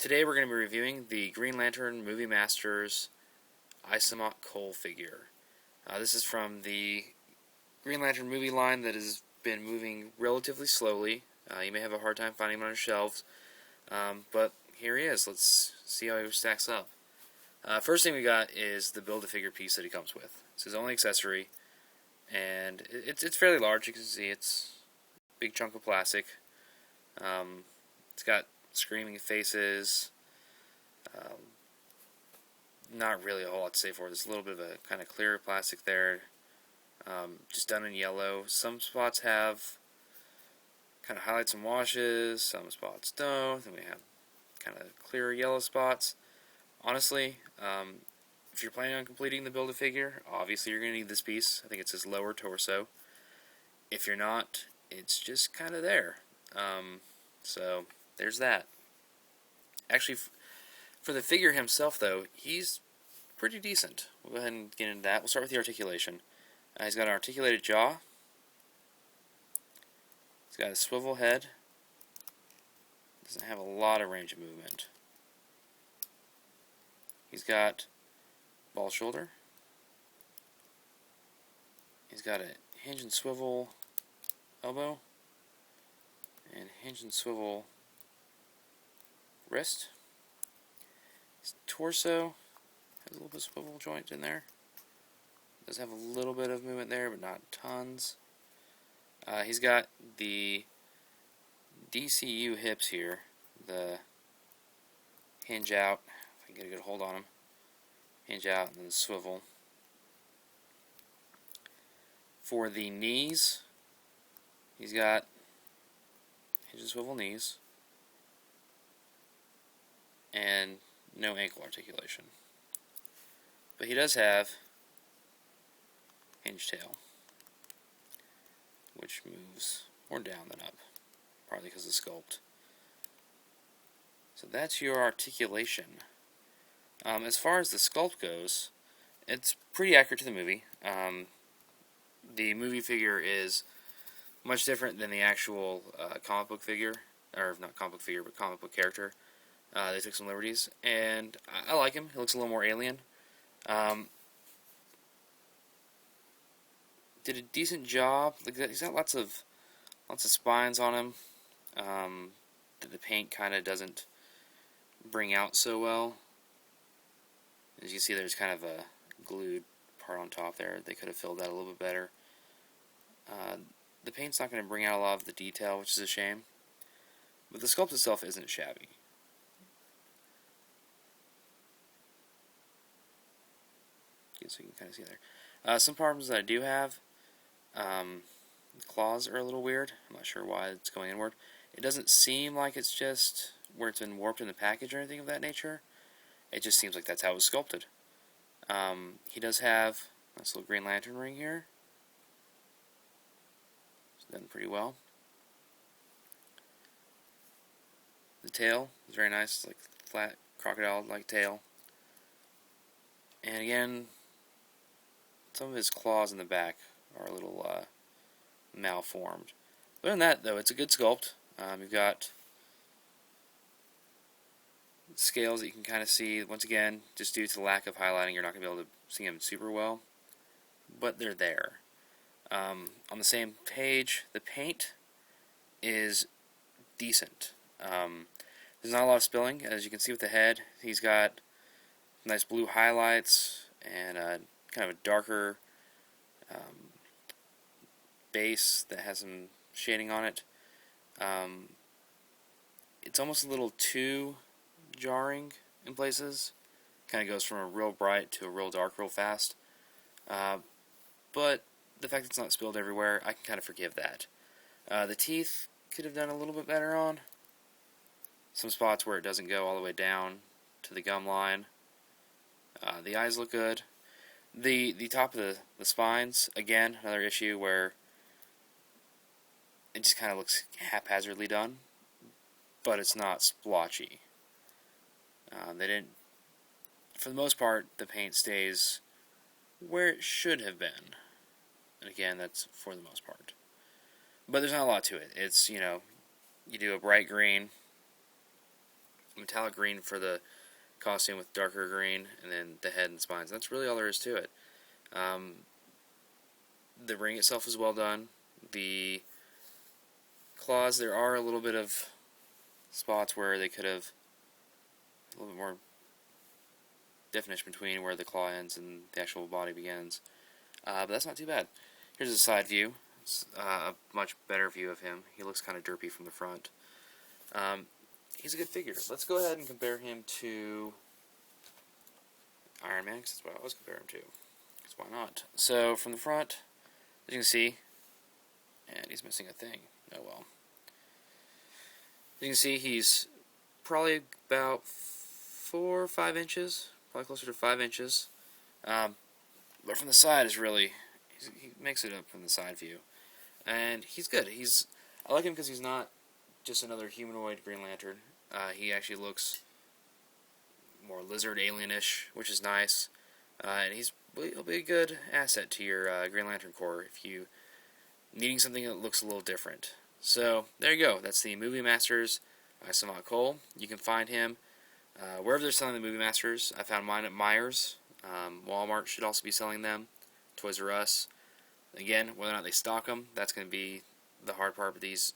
Today we're going to be reviewing the Green Lantern Movie Masters Isamot Cole figure. This is from the Green Lantern movie line that has been moving relatively slowly. You may have a hard time finding him on your shelves, but here he is. Let's see how he stacks up. First thing we got is the Build-A-Figure piece that he comes with. It's his only accessory, and it's fairly large. You can see it's a big chunk of plastic. It's got screaming faces. Not really a whole lot to say for it. There's a little bit of a kind of clear plastic there, just done in yellow. Some spots have kind of highlights and washes, some spots don't. Then we have kind of clear yellow spots. Honestly, if you're planning on completing the Build-A-Figure, obviously you're going to need this piece. I think it's his lower torso. If you're not, it's just kind of there. So there's that. Actually, for the figure himself, though, he's pretty decent. We'll go ahead and get into that. We'll start with the articulation. He's got an articulated jaw. He's got a swivel head. Doesn't have a lot of range of movement. He's got ball shoulder. He's got a hinge and swivel elbow. And hinge and swivel wrist. His torso has a little bit of swivel joint in there. Does have a little bit of movement there, but not tons. He's got the DCU hips here. The hinge out. If I can get a good hold on him. Hinge out and then swivel. For the knees, he's got hinge and swivel knees. And no ankle articulation. But he does have hinge tail, which moves more down than up, partly because of the sculpt. So that's your articulation. As far as the sculpt goes, it's pretty accurate to the movie. The movie figure is much different than the actual comic book figure, or not comic book figure, but comic book character. They took some liberties, and I like him. He looks a little more alien. Did a decent job. He's got lots of spines on him that the paint kind of doesn't bring out so well. As you see, there's kind of a glued part on top there. They could have filled that a little bit better. The paint's not going to bring out a lot of the detail, which is a shame. But the sculpt itself isn't shabby. So you can kind of see there. Some problems that I do have, the claws are a little weird. I'm not sure why it's going inward. It doesn't seem like it's just where it's been warped in the package or anything of that nature. It just seems like that's how it was sculpted. He does have a nice little Green Lantern ring here. It's done pretty well. The tail is very nice. It's like flat crocodile-like tail. And again, some of his claws in the back are a little malformed. Other than that, though, it's a good sculpt. You've got scales that you can kind of see. Once again, just due to the lack of highlighting, you're not going to be able to see them super well. But they're there. On the same page, the paint is decent. There's not a lot of spilling. As you can see with the head, he's got nice blue highlights and kind of a darker base that has some shading on it. It's almost a little too jarring in places. Kind of goes from a real bright to a real dark real fast. But the fact that it's not spilled everywhere, I can kind of forgive that. The teeth could have done a little bit better on. Some spots where it doesn't go all the way down to the gum line. The eyes look good. The top of the spines, again, another issue where it just kind of looks haphazardly done, but it's not splotchy. They didn't, for the most part, the paint stays where it should have been. And again, that's for the most part. But there's not a lot to it. It's, you do a bright green, metallic green for the costume with darker green, and then the head and spines. That's really all there is to it. The ring itself is well done. The claws, there are a little bit of spots where they could have a little bit more definition between where the claw ends and the actual body begins. But that's not too bad. Here's a side view. It's a much better view of him. He looks kind of derpy from the front. He's a good figure. Let's go ahead and compare him to Iron Man, because that's what I always compare him to. Because why not? So, from the front, as you can see, and he's missing a thing. Oh well. As you can see, he's probably about 4 or 5 inches. Probably closer to 5 inches. But from the side is really, he makes it up from the side view. And he's good. I like him because he's not just another humanoid Green Lantern. He actually looks more lizard alienish, which is nice. And he'll be a good asset to your Green Lantern Corps if you needing something that looks a little different. So there you go. That's the Movie Masters Isamot Cole. You can find him wherever they're selling the Movie Masters. I found mine at Myers. Walmart should also be selling them. Toys R Us. Again, whether or not they stock them, that's going to be the hard part. But these